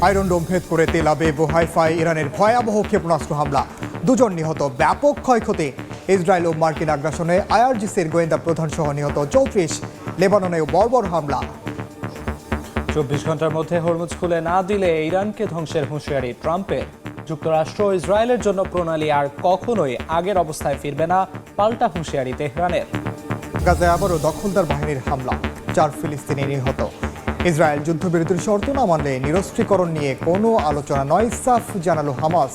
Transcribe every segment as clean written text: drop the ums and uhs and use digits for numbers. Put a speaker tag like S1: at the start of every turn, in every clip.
S1: Iron ডোম ভেদ করে Tel Aviv ও হাইফায় ইরানের ভয়াবহ ক্ষেপণাস্ত্র হামলা, 2 জন নিহত, ব্যাপক ক্ষয়ক্ষতি। ইসরায়েল ও মার্কিন আগ্রাসনে আইআরজিসির গোয়েন্দা প্রধান সহ নিহত 34। লেবাননেও বর্বর হামলা।
S2: 24 ঘন্টার মধ্যে হরমুজ খুলে না দিলে ইরানকে ধ্বংসের হুঁশিয়ারি ট্রাম্পের। যুক্তরাষ্ট্র ও ইসরায়েলের জন্য প্রণালী আর কখনোই আগের অবস্থায় ফিরবে না, পাল্টা হুঁশিয়ারি তেহরানের।
S1: গাজায় আবারও দখলদার বাহিনীর হামলা, 4 ফিলিস্তিনি নিহত। ইসরায়েল যুদ্ধবিরতির শর্ত না মানলে নিরস্ত্রীকরণ নিয়ে কোনো আলোচনা নয়, সাফ জানালো হামাস।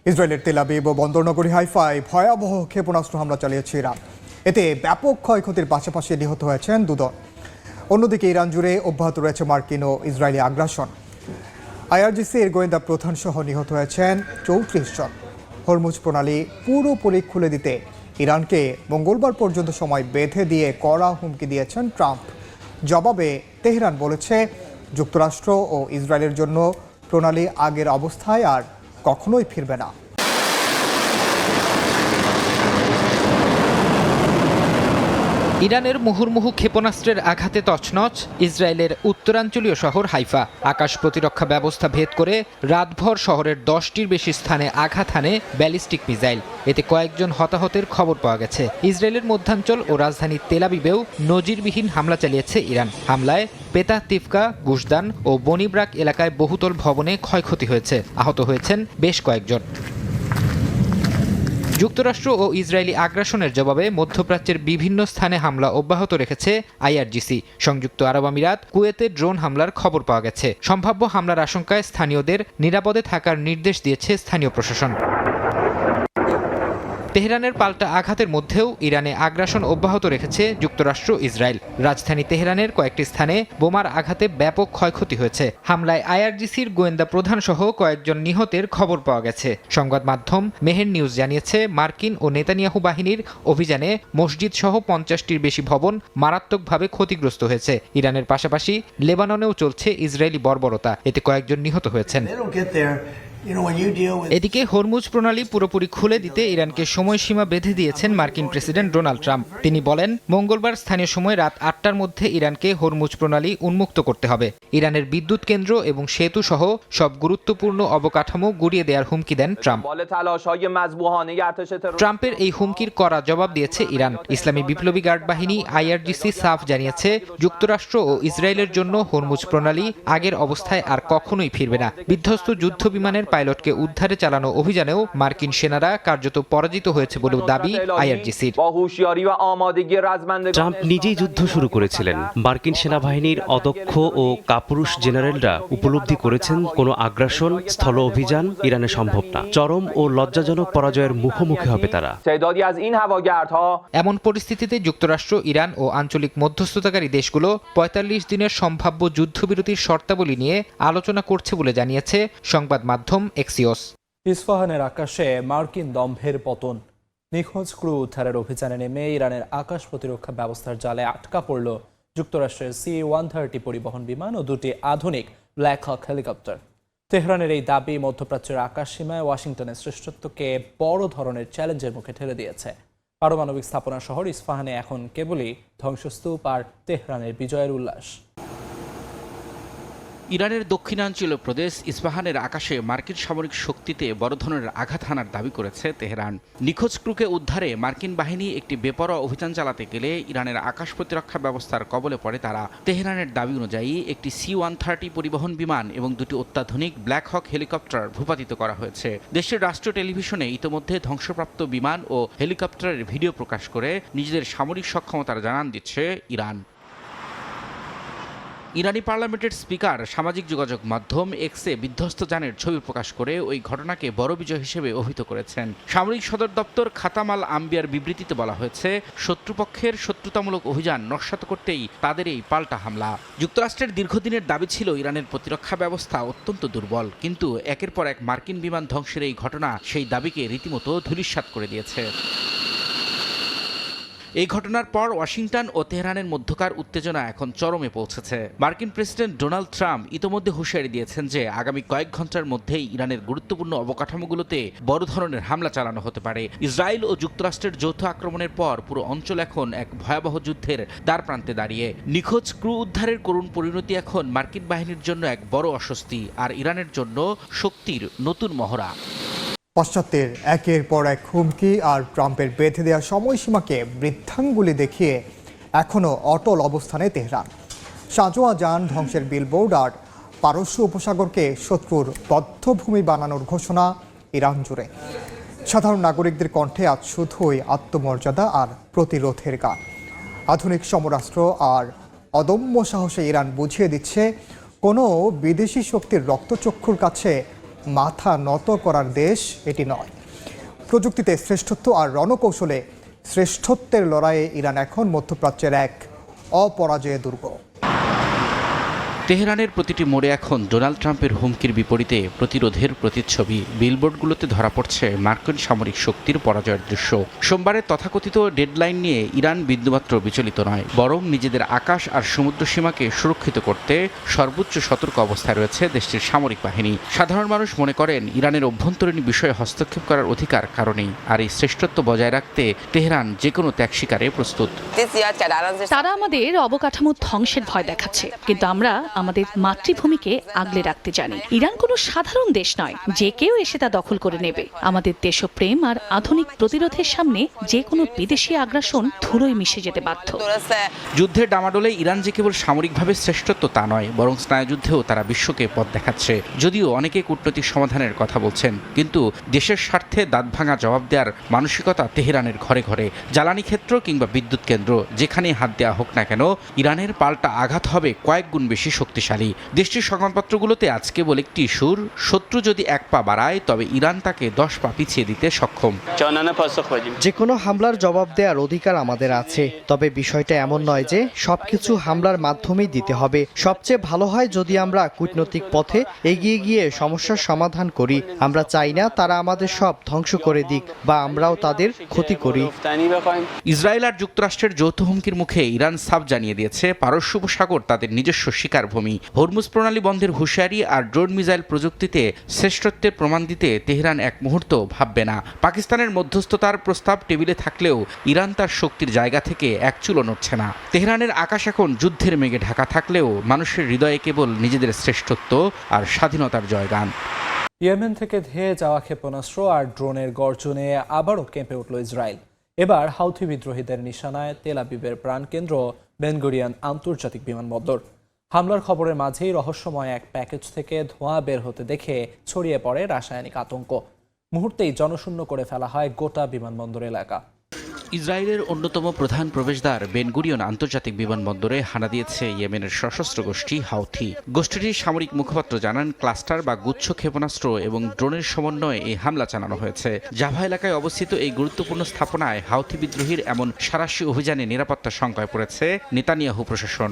S1: ইসরায়েলের তেল আবিব ও বন্দরনগরী হাইফায় ভয়াবহ ক্ষেপণাস্ত্র হামলা চালিয়েছে ইরান। এতে ব্যাপক ক্ষয়ক্ষতির পাশাপাশি নিহত হয়েছেন 2 জন। অন্যদিকে ইরান জুড়ে অব্যাহত রয়েছে মার্কিন ও ইসরায়েলি আগ্রাসন। আইআরজিসির গোয়েন্দা প্রধান সহ নিহত হয়েছেন 34 জন। হরমুজ প্রণালী পুরোপুরি খুলে দিতে ইরানকে মঙ্গলবার পর্যন্ত সময় বেঁধে দিয়ে কড়া হুমকি দিয়েছেন ট্রাম্প। জবাবে তেহরান বলেছে, যুক্তরাষ্ট্র ও ইসরায়েলের জন্য প্রণালী আগের অবস্থায় আর কখনোই ফিরবে না।
S3: ইরানের মুহুর্মুহু ক্ষেপণাস্ত্রের আঘাতে তছনছ ইসরায়েলের উত্তরাঞ্চলীয় শহর হাইফা। আকাশ প্রতিরক্ষা ব্যবস্থা ভেদ করে রাতভর শহরের 10টির বেশি স্থানে আঘাত হানে ব্যালিস্টিক মিসাইল। এতে কয়েকজন হতাহতের খবর পাওয়া গেছে। ইসরায়েলের মধ্যাঞ্চল ও রাজধানী তেল আবিবেও নজিরবিহীন হামলা চালিয়েছে ইরান। হামলায় পেতাহ তিফকা, গুশদান ও বনিব্রাক এলাকায় বহুতল ভবনে ক্ষয়ক্ষতি হয়েছে, আহত হয়েছেন বেশ কয়েকজন। যুক্তরাষ্ট্র ও ইসরায়েলি আগ্রাসনের জবাবে মধ্যপ্রাচ্যের বিভিন্ন স্থানে হামলা অব্যাহত রেখেছে আইআরজিসি। সংযুক্ত আরব আমিরাত, কুয়েতে ড্রোন হামলার খবর পাওয়া গেছে। সম্ভাব্য হামলার আশঙ্কায় স্থানীয়দের নিরাপদে থাকার নির্দেশ দিয়েছে স্থানীয় প্রশাসন। তেহরানের পাল্টা আঘাতের মধ্যেও ইরানে আগ্রাসন অব্যাহত রেখেছে যুক্তরাষ্ট্র ইসরায়েল। রাজধানী তেহরানের কয়েকটি স্থানে বোমার আঘাতে ব্যাপক ক্ষয়ক্ষতি হয়েছে। হামলায় আইআরজিসির গোয়েন্দা প্রধান সহ কয়েকজন নিহতের খবর পাওয়া গেছে। সংবাদ মাধ্যম মেহের নিউজ জানিয়েছে, মার্কিন ও নেতানিয়াহু বাহিনীর অভিযানে মসজিদ সহ 50টির বেশি ভবন মারাত্মকভাবে ক্ষতিগ্রস্ত হয়েছে। ইরানের পাশাপাশি লেবাননেও চলছে ইসরায়েলি বর্বরতা, এতে কয়েকজন নিহত হয়েছেন। এদিকে হরমুজ প্রণালী পুরোপুরি খুলে দিতে ইরানকে সময়সীমা বেঁধে দিয়েছেন মার্কিন প্রেসিডেন্ট ডোনাল্ড ট্রাম্প। তিনি বলেন, মঙ্গলবার স্থানীয় সময় রাত 8টার মধ্যে ইরানকে হরমুজ প্রণালী উন্মুক্ত করতে হবে। ইরানের বিদ্যুৎ কেন্দ্র এবং সেতু সহ সব গুরুত্বপূর্ণ অবকাঠামো গুড়িয়ে দেওয়ার হুমকি দেন ট্রাম্প। ট্রাম্পের এই হুমকির কড়া জবাব দিয়েছে ইরান। ইসলামী বিপ্লবী গার্ড বাহিনী আইআরজিসি সাফ জানিয়েছে, যুক্তরাষ্ট্র ও ইসরায়েলের জন্য হরমুজ প্রণালী আগের অবস্থায় আর কখনোই ফিরবে না। বিধ্বস্ত যুদ্ধ বিমানের পাইলটকে উদ্ধারে চালানো অভিযানেও মার্কিন সেনারা কার্যত পরাজিত হয়েছে বলেও দাবি আইআরজিসির।
S4: ট্রাম্প নিজেই যুদ্ধ শুরু করেছিলেন। মার্কিন সেনাবাহিনীর অদক্ষ ও কাপুরুষ জেনারেলরা উপলব্ধি করেছেন কোনো আগ্রাসন, স্থল অভিযান ইরানে সম্ভব না। চরম ও লজ্জাজনক পরাজয়ের মুখোমুখি হবে তারা।
S3: এমন পরিস্থিতিতে যুক্তরাষ্ট্র, ইরান ও আঞ্চলিক মধ্যস্থতাকারী দেশগুলো 45 দিনের সম্ভাব্য যুদ্ধবিরতির শর্তাবলী নিয়ে আলোচনা করছে বলে জানিয়েছে সংবাদ মাধ্যম এক্সিওস।
S2: ইস্পাহানের আকাশে মার্কিন দম্ভের পতন। নিখোঁজ ক্রু উদ্ধারের অভিযানে নেমে ইরানের আকাশ প্রতিরক্ষা ব্যবস্থার জালে আটকা পড়ল যুক্তরাষ্ট্রের C-130 পরিবহন বিমান ও 2টি আধুনিক ব্ল্যাক হক হেলিকপ্টার। তেহরানের এই দাবি মধ্যপ্রাচ্যের আকাশ সীমায় ওয়াশিংটনের শ্রেষ্ঠত্বকে বড় ধরনের চ্যালেঞ্জের মুখে ঠেলে দিয়েছে। পারমাণবিক স্থাপনা শহর ইস্পাহানে এখন কেবলই ধ্বংসস্তূপ আর তেহরানের বিজয়ের উল্লাস।
S5: ইরানের দক্ষিণাঞ্চলীয় প্রদেশ ইস্পাহানের আকাশে মার্কিন সামরিক শক্তিতে বড় ধরনের আঘাত হানার দাবি করেছে তেহরান। নিখোঁজ ক্রুকে উদ্ধারে মার্কিন বাহিনী একটি বেপরোয়া অভিযান চালাতে গেলে ইরানের আকাশ প্রতিরক্ষা ব্যবস্থার কবলে পড়ে তারা। তেহরানের দাবি অনুযায়ী একটি C-130 পরিবহন বিমান এবং 2টি অত্যাধুনিক ব্ল্যাক হক হেলিকপ্টার ভূপাতিত করা হয়েছে। দেশের রাষ্ট্রীয় টেলিভিশনে ইতোমধ্যে ধ্বংসপ্রাপ্ত বিমান ও হেলিকপ্টারের ভিডিও প্রকাশ করে নিজেদের সামরিক সক্ষমতার জানান দিচ্ছে ইরান। ইরানি পার্লামেন্টের স্পিকার সামাজিক যোগাযোগ মাধ্যম এক্সে বিধ্বস্ত যানের ছবি প্রকাশ করে ওই ঘটনাকে বড় বিজয় হিসেবে অভিহিত করেছেন। সামরিক সদর দপ্তর খাতাম আল আম্বিয়ার বিবৃতিতে বলা হয়েছে, শত্রুপক্ষের শত্রুতামূলক অভিযান নস্যাৎ করতেই তাদের এই পাল্টা হামলা। যুক্তরাষ্ট্রের দীর্ঘদিনের দাবি ছিল ইরানের প্রতিরক্ষা ব্যবস্থা অত্যন্ত দুর্বল, কিন্তু একের পর এক মার্কিন বিমান ধ্বংসের এই ঘটনা সেই দাবিকে রীতিমতো ধূলিসাৎ করে দিয়েছে। এই ঘটনার পর ওয়াশিংটন ও তেহরানের মধ্যকার উত্তেজনা এখন চরমে পৌঁছেছে। মার্কিন প্রেসিডেন্ট ডোনাল্ড ট্রাম্প ইতোমধ্যে হুঁশিয়ারি দিয়েছেন যে আগামী কয়েক ঘন্টার মধ্যেই ইরানের গুরুত্বপূর্ণ অবকাঠামোগুলোতে বড় ধরনের হামলা চালানো হতে পারে। ইসরায়েল ও যুক্তরাষ্ট্রের যৌথ আক্রমণের পর পুরো অঞ্চল এখন এক ভয়াবহ যুদ্ধের দ্বারপ্রান্তে দাঁড়িয়ে। নিখোঁজ ক্রু উদ্ধারের করুণ পরিণতি এখন মার্কিন বাহিনীর জন্য এক বড় অস্বস্তি, আর ইরানের জন্য শক্তির নতুন মহড়া।
S1: পাশ্চাত্যের একের পর এক হুমকি আর ট্রাম্পের বেঁধে দেওয়া সময়সীমাকে বৃদ্ধাঙ্গুলি দেখিয়ে এখনও অটল অবস্থানে তেহরান। সাঁজোয়া যান ধ্বংসের বিলবোর্ড আর পারস্য উপসাগরকে শত্রুর বদ্ধভূমি বানানোর ঘোষণা ইরান জুড়ে। সাধারণ নাগরিকদের কণ্ঠে আজ শুধুই আত্মমর্যাদা আর প্রতিরোধের গান। আধুনিক সমরাস্ত্র আর অদম্য সাহসে ইরান বুঝিয়ে দিচ্ছে কোনো বিদেশি শক্তির রক্তচক্ষুর কাছে মাথা নত করার দেশ এটি নয়। প্রযুক্তিতে শ্রেষ্ঠত্ব আর রণকৌশলে শ্রেষ্ঠত্বের লড়াইয়ে ইরান এখন মধ্যপ্রাচ্যের এক অপরাজেয় দুর্গ।
S5: তেহরানের প্রতিটি মোড়ে এখন ডোনাল্ড ট্রাম্পের হুমকির বিপরীতে প্রতিরোধের প্রতিচ্ছবি। বিলবোর্ডগুলোতে ধরা পড়ছে মার্কিন সামরিক শক্তির পরাজয়ের দৃশ্য। সোমবারের তথাকথিত ডেডলাইন নিয়ে ইরান বিন্দুমাত্র বিচলিত নয়, বরং নিজেদের আকাশ আর সমুদ্র সীমাকে সুরক্ষিত করতে সর্বোচ্চ সতর্ক অবস্থায় রয়েছে দেশটির সামরিক বাহিনী। সাধারণ মানুষ মনে করেন ইরানের অভ্যন্তরীণ বিষয়ে হস্তক্ষেপ করার অধিকার কারণেই, আর এই শ্রেষ্ঠত্ব বজায় রাখতে তেহরান যে কোনো ত্যাগ স্বীকারে প্রস্তুত।
S6: তারা আমাদের অবকাঠামো ধ্বংসের ভয় দেখাচ্ছে, কিন্তু আমরা আমাদের মাতৃভূমিকে আগলে রাখতে জানি। ইরান কোনো সাধারণ দেশ নয়, যে কেউ এসে তা দখল করে নেবে। আমাদের দেশপ্রেম আর আধুনিক প্রতিরোধের সামনে যে কোনো বিদেশি আগ্রাসন ধুলোয় মিশে যেতে বাধ্য।
S5: যুদ্ধের ডামাডোলে ইরান যে কেবল সামরিকভাবে শ্রেষ্ঠত্ব তা নয়, বরং স্নায়ুযুদ্ধেও তারা বিশ্বকে পথ দেখাচ্ছে। যদিও অনেকে কূটনৈতিক সমাধানের কথা বলছেন, কিন্তু দেশের স্বার্থে দাঁতভাঙা জবাব দেওয়ার মানসিকতা তেহরানের ঘরে ঘরে। জ্বালানি ক্ষেত্র কিংবা বিদ্যুৎ কেন্দ্র, যেখানে হাত দেওয়া হোক না কেন, ইরানের পাল্টা আঘাত হবে কয়েক গুণ বেশি শক্তিশালী। দেশটির সংবাদপত্রগুলোতে আজ কেবল একটি সুর, শত্রু যদি এক পা বাড়ায় তবে ইরান তাকে 10 পা পিছিয়ে দিতে সক্ষম।
S7: যে কোনো হামলার জবাব দেওয়ার অধিকার আমাদের আছে, তবে বিষয়টা এমন নয় যে সবকিছু হামলার মাধ্যমেই দিতে হবে। সবচেয়ে ভালো হয় যদি আমরা কূটনৈতিক পথে এগিয়ে গিয়ে সমস্যার সমাধান করি। আমরা চাই না তারা আমাদের সব ধ্বংস করে দিক বা আমরাও তাদের ক্ষতি করি।
S5: ইসরায়েল আর যুক্তরাষ্ট্রের যৌথ হুমকির মুখে ইরান সাফ জানিয়ে দিয়েছে পারস্য উপসাগর তাদের নিজস্ব শিকার ভূমি। হরমুজ প্রণালী বন্ধের হুঁশিয়ারি আর ড্রোন মিসাইল প্রযুক্তিতে শ্রেষ্ঠত্বের প্রমাণ দিতে তেহরান এক মুহূর্ত ভাববে না। পাকিস্তানের মধ্যস্থতার প্রস্তাব টেবিলে থাকলেও ইরান তার শক্তির জায়গা থেকে এক চুলও নড়ছে না। তেহরানের আকাশ এখন যুদ্ধের মেঘে ঢাকা থাকলেও মানুষের হৃদয়ে কেবল নিজেদের শ্রেষ্ঠত্ব আর স্বাধীনতার জয়গান।
S2: ইয়েমেন থেকে ধেয়ে যাওয়া ক্ষেপণাস্ত্র আর ড্রোনের গর্জনে আবারও কেঁপে উঠল ইসরায়েল। এবার হাউথি বিদ্রোহীদের নিশানায় তেল আবিবের প্রাণকেন্দ্র বেন গুরিয়ন আন্তর্জাতিক বিমানবন্দর। হামলার খবরের মাঝেই রহস্যময় এক প্যাকেজ থেকে ধোঁয়া বের হতে দেখে ছড়িয়ে পড়ে রাসায়নিক আতঙ্ক। মুহূর্তেই জনশূন্য করে ফেলা হয় গোটা বিমানবন্দর এলাকা।
S5: ইসরায়েলের অন্যতম প্রধান প্রবেশদ্বার বেন গুরিয়ন আন্তর্জাতিক বিমানবন্দরে হানা দিয়েছে ইয়েমেনের সশস্ত্র গোষ্ঠী হাউথি। গোষ্ঠীটির সামরিক মুখপাত্র জানান, ক্লাস্টার বা গুচ্ছ ক্ষেপণাস্ত্র এবং ড্রোনের সমন্বয়ে এই হামলা চালানো হয়েছে। জাভা এলাকায় অবস্থিত এই গুরুত্বপূর্ণ স্থাপনায় হাউথি বিদ্রোহীর এমন সাঁড়াশি অভিযানে নিরাপত্তা শঙ্কায় পড়েছে নেতানিয়াহু প্রশাসন।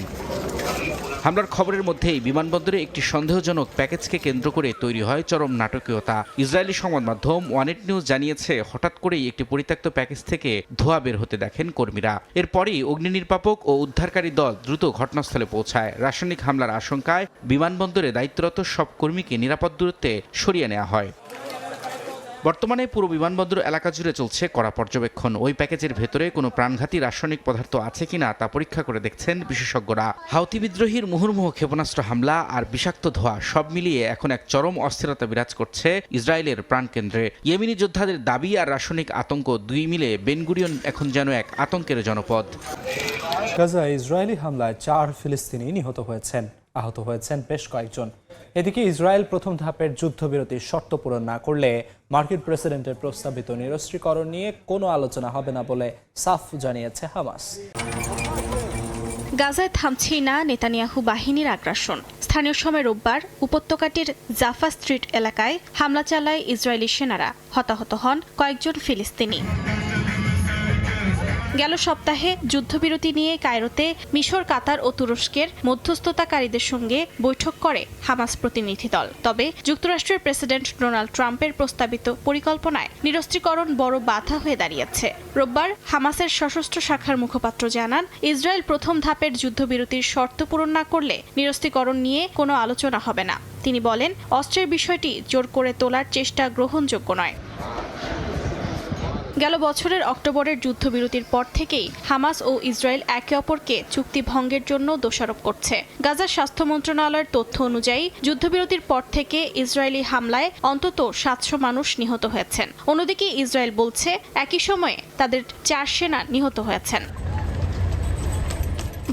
S5: হামলার খবরের মধ্যেই বিমানবন্দরে একটি সন্দেহজনক প্যাকেজকে কেন্দ্র করে তৈরি হয় চরম নাটকীয়তা। ইসরায়েলি সংবাদ মাধ্যম ওয়ানেট নিউজ জানিয়েছে, হঠাৎ করেই একটি পরিত্যক্ত প্যাকেজ থেকে ধোঁয়া বের হতে দেখেন কর্মীরা। এরপরই অগ্নি নির্বাপক ও উদ্ধারকারী দল দ্রুত ঘটনাস্থলে পৌঁছায়। রাসায়নিক হামলার আশঙ্কায় বিমানবন্দরে দায়িত্বরত সব কর্মীকে নিরাপদ দূরত্বে সরিয়ে নেওয়া হয়। বর্তমানে পুরো বিমানবন্দর এলাকা জুড়ে চলছে কড়া পর্যবেক্ষণ। ওই প্যাকেজের ভেতরে কোনো প্রাণঘাতী রাসায়নিক পদার্থ আছে কিনা তা পরীক্ষা করে দেখছেন বিশেষজ্ঞরা। হাউথি বিদ্রোহীর মুহুর্মুহু ক্ষেপণাস্ত্র হামলা আর বিষাক্ত ধোঁয়া সব মিলিয়ে এখন এক চরম অস্থিরতা বিরাজ করছে ইসরায়েলের প্রাণকেন্দ্রে। ইয়েমেনি যোদ্ধাদের দাবি আর রাসায়নিক আতঙ্ক দুই মিলে বেন গুরিয়ন এখন যেন এক আতঙ্কের জনপদ।
S2: গাজায় ইসরায়েলি হামলায় 4 ফিলিস্তিনি নিহত হয়েছেন, আহত হয়েছেন বেশ কয়েকজন। এদিকে ইসরায়েল প্রথম ধাপের যুদ্ধবিরতির শর্ত পূরণ না করলে মার্কিন প্রেসিডেন্টের প্রস্তাবিত নিরস্ত্রীকরণ নিয়ে কোনো আলোচনা হবে না বলে সাফ জানিয়েছে হামাস।
S8: গাজায় থামছেই না নেতানিয়াহু বাহিনীর আগ্রাসন। স্থানীয় সময় রোববার উপত্যকাটির জাফা স্ট্রিট এলাকায় হামলা চালায় ইসরায়েলি সেনারা। হতাহত হন কয়েকজন ফিলিস্তিনি। গেল সপ্তাহে যুদ্ধবিরতি নিয়ে কায়রোতে মিশর, কাতার ও তুরস্কের মধ্যস্থতাকারীদের সঙ্গে বৈঠক করে হামাস প্রতিনিধি দল। তবে যুক্তরাষ্ট্রের প্রেসিডেন্ট ডোনাল্ড ট্রাম্পের প্রস্তাবিত পরিকল্পনায় নিরস্ত্রীকরণ বড় বাধা হয়ে দাঁড়িয়েছে। রোববার হামাসের সশস্ত্র শাখার মুখপাত্র জানান, ইসরায়েল প্রথম ধাপের যুদ্ধবিরতির শর্ত পূরণ না করলে নিরস্ত্রীকরণ নিয়ে কোনো আলোচনা হবে না। তিনি বলেন, অস্ত্রের বিষয়টি জোর করে তোলার চেষ্টা গ্রহণযোগ্য নয়। গেল বছরের অক্টোবরের যুদ্ধবিরতির পর থেকেই হামাস ও ইসরায়েল একে অপরকে চুক্তি ভঙ্গের জন্য দোষারোপ করছে। গাজার স্বাস্থ্য মন্ত্রণালয়ের তথ্য অনুযায়ী যুদ্ধবিরতির পর থেকে ইসরায়েলি হামলায় অন্তত 700 মানুষ নিহত হয়েছেন। অন্যদিকে ইসরায়েল বলছে একই সময়ে তাদের 4 সেনা নিহত হয়েছেন।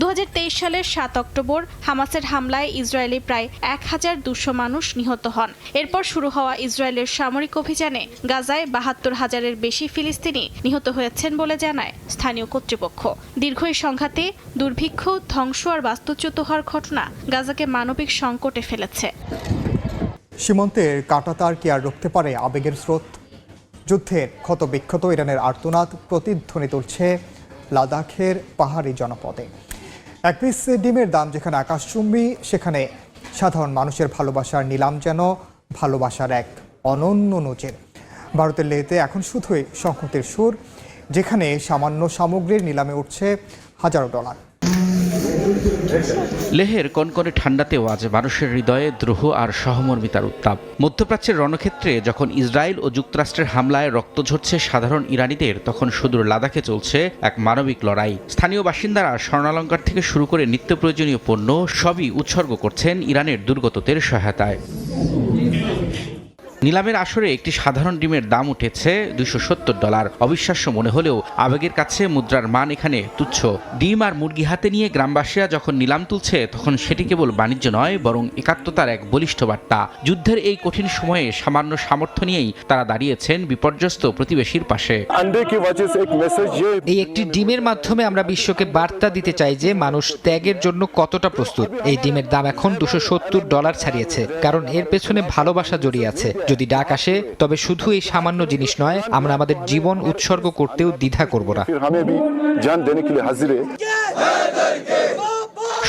S8: 2023 সালের 7 অক্টোবর হামাসের হামলায় ইসরায়েলে প্রায় 1200 মানুষ নিহত হন। এরপর শুরু হওয়া ইসরায়েলের সামরিক অভিযানে গাজায় 72,000-এর বেশি ফিলিস্তিনি নিহত হয়েছেন বলে জানায় স্থানীয় কর্তৃপক্ষ। দীর্ঘ এই সংঘাতে দুর্ভিক্ষ, ধ্বংস আর বাস্তুচ্যুত হওয়ার ঘটনা গাজাকে মানবিক সংকটে ফেলেছে।
S1: সীমান্তের কাঁটাতার কি আর রুখতে পারে আবেগের স্রোত? যুদ্ধের ক্ষতবিক্ষত ইরানের আর্তনাদ প্রতিধ্বনি তুলছে লাদাখের পাহাড়ি জনপদে। এক পিস ডিমের দাম যেখানে আকাশচুম্বী, সেখানে সাধারণ মানুষের ভালোবাসার নিলাম যেন ভালোবাসার এক অনন্য নজির। ভারতের লেহতে এখন শুধুই সংহতির সুর, যেখানে সামান্য সামগ্রীর নিলামে উঠছে হাজারো ডলার।
S5: লেহের কনকনে ঠান্ডাতেও আজ মানুষের হৃদয়ে দ্রোহ আর সহমর্মিতার উত্তাপ। মধ্যপ্রাচ্যের রণক্ষেত্রে যখন ইসরায়েল ও যুক্তরাষ্ট্রের হামলায় রক্ত ঝরছে সাধারণ ইরানিদের, তখন সুদূর লাদাখে চলছে এক মানবিক লড়াই। স্থানীয় বাসিন্দারা স্বর্ণালঙ্কার থেকে শুরু করে নিত্য প্রয়োজনীয় পণ্য সবই উৎসর্গ করছেন ইরানের দুর্গতদের সহায়তায়। নিলামের আসরে একটি সাধারণ ডিমের দাম উঠেছে $270। অবিশ্বাস্য মনে হলেও আবেগের কাছে মুদ্রার মান এখানে তুচ্ছ। ডিম আর মুরগি হাতে নিয়ে গ্রামবাসীরা যখন নিলাম তুলছে, তখন সেটি কেবল বাণিজ্য নয়, বরং একাত্মতার এক বলিষ্ঠ বার্তা। যুদ্ধের এই কঠিন সময়ে সামান্য সামর্থ্য নিয়েই তারা দাঁড়িয়েছেন বিপর্যস্ত প্রতিবেশীর পাশে।
S3: এই একটি ডিমের মাধ্যমে আমরা বিশ্বকে বার্তা দিতে চাই যে মানুষ ত্যাগের জন্য কতটা প্রস্তুত। এই ডিমের দাম এখন $270 ছাড়িয়েছে, কারণ এর পেছনে ভালোবাসা জড়িয়ে আছে। যদি ডাক আসে, তবে শুধু এই সামান্য জিনিস নয়, আমরা আমাদের জীবন উৎসর্গ করতেও দ্বিধা করব না।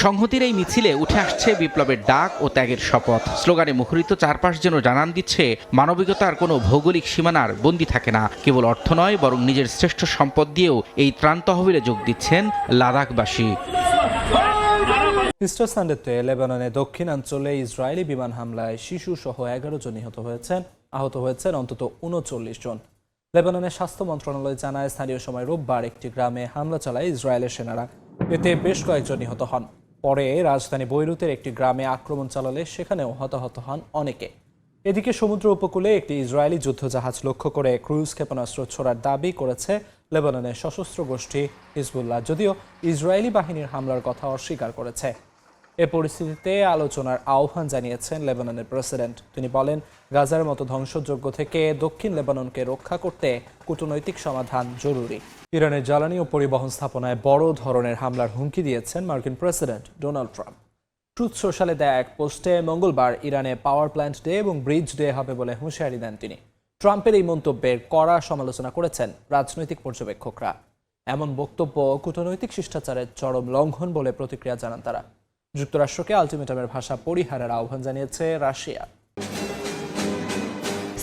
S5: সংহতির এই মিছিলে উঠে আসছে বিপ্লবের ডাক ও ত্যাগের শপথ। স্লোগানে মুখরিত চারপাশ যেন জানান দিচ্ছে, মানবিকতার কোনো ভৌগোলিক সীমানার বন্দী থাকে না। কেবল অর্থ নয়, বরং নিজের শ্রেষ্ঠ সম্পদ দিয়েও এই ত্রাণ তহবিলে যোগ দিচ্ছেন লাদাখবাসী।
S2: ইস্টার সানডেতে লেবাননে দক্ষিণাঞ্চলে ইসরায়েলি বিমান হামলায় শিশু সহ 11 জন নিহত হয়েছেন, আহত হয়েছেন অন্তত 39 জন। লেবাননের স্বাস্থ্য মন্ত্রণালয় জানায়, স্থানীয় সময় রোববার একটি গ্রামে হামলা চালায় ইসরায়েলের সেনারা। এতে বেশ কয়েকজন নিহত হন। পরে রাজধানী বৈরুতের একটি গ্রামে আক্রমণ চালালে সেখানেও হতাহত হন অনেকে। এদিকে সমুদ্র উপকূলে একটি ইসরায়েলি যুদ্ধজাহাজ লক্ষ্য করে ক্রুজ ক্ষেপণাস্ত্র ছোড়ার দাবি করেছে লেবাননের সশস্ত্র গোষ্ঠী হিজবুল্লাহ, যদিও ইসরায়েলি বাহিনীর হামলার কথা অস্বীকার করেছে। এ পরিস্থিতিতে আলোচনার আহ্বান জানিয়েছেন লেবাননের প্রেসিডেন্ট। তিনি বলেন, গাজার মতো ধ্বংসযজ্ঞ থেকে দক্ষিণ লেবাননকে রক্ষা করতে কূটনৈতিক সমাধান জরুরি। ইরানের জ্বালানি ও পরিবহন স্থাপনায় বড় ধরনের হামলার হুমকি দিয়েছেন মার্কিন প্রেসিডেন্ট ডোনাল্ড ট্রাম্প। ট্রুথ সোশ্যালে দেয়া এক পোস্টে মঙ্গলবার ইরানে পাওয়ার প্ল্যান্ট ডে এবং ব্রিজ ডে হবে বলে হুঁশিয়ারি দেন তিনি। ট্রাম্পের এই মন্তব্যের কড়া সমালোচনা করেছেন রাজনৈতিক পর্যবেক্ষকরা। এমন বক্তব্য কূটনৈতিক শিষ্টাচারের চরম লঙ্ঘন বলে প্রতিক্রিয়া জানান তারা। যুক্তরাষ্ট্রকে আলটিমেটামের ভাষা পরিহারের আহ্বান জানিয়েছে রাশিয়া।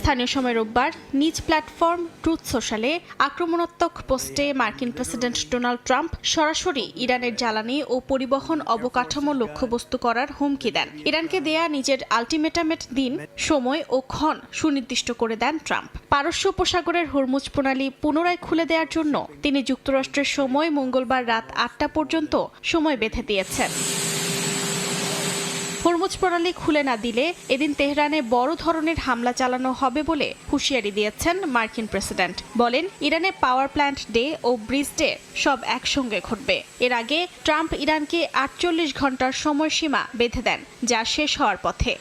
S8: স্থানীয় সময় রোববার নিজ প্ল্যাটফর্ম ট্রুথ সোশ্যালে আক্রমণাত্মক পোস্টে মার্কিন প্রেসিডেন্ট ডোনাল্ড ট্রাম্প সরাসরি ইরানের জ্বালানি ও পরিবহন অবকাঠামো লক্ষ্যবস্তু করার হুমকি দেন। ইরানকে দেয়া নিজের আলটিমেটামের দিন, সময় ও ক্ষণ সুনির্দিষ্ট করে দেন ট্রাম্প। পারস্য উপসাগরের হরমুজ প্রণালী পুনরায় খুলে দেওয়ার জন্য তিনি যুক্তরাষ্ট্রের সময় মঙ্গলবার রাত 8টা পর্যন্ত সময় বেঁধে দিয়েছেন। হরমুজ প্রণালী খুলে না দিলে এদিন তেহরানে বড় ধরনের হামলা চালানো হবে বলে হুঁশিয়ারি দিয়েছেন মার্কিন প্রেসিডেন্ট। বলেন, ইরানে পাওয়ার প্ল্যান্ট ডে ও ব্রিজ ডে সব একসঙ্গে ঘটবে। এর আগে ট্রাম্প ইরানকে 48 ঘন্টার সময়সীমা বেঁধে দেন, যা শেষ হওয়ার পথে।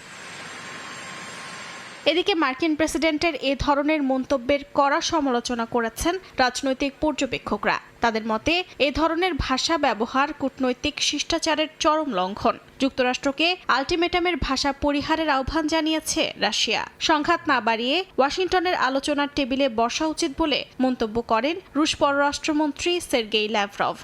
S8: এদিকে মার্কিন প্রেসিডেন্টের এ ধরনের মন্তব্যের কড়া সমালোচনা করেছেন রাজনৈতিক পর্যবেক্ষকরা। তাদের মতে এ ধরনের ভাষা ব্যবহার কূটনৈতিক শিষ্টাচারের চরম লঙ্ঘন। যুক্তরাষ্ট্রকে আলটিমেটামের ভাষা পরিহারের আহ্বান জানিয়েছে রাশিয়া। সংঘাত না বাড়িয়ে ওয়াশিংটনের আলোচনার টেবিলে বসা উচিত বলে মন্তব্য করেন রুশ পররাষ্ট্রমন্ত্রী সের্গেই ল্যাভরভ।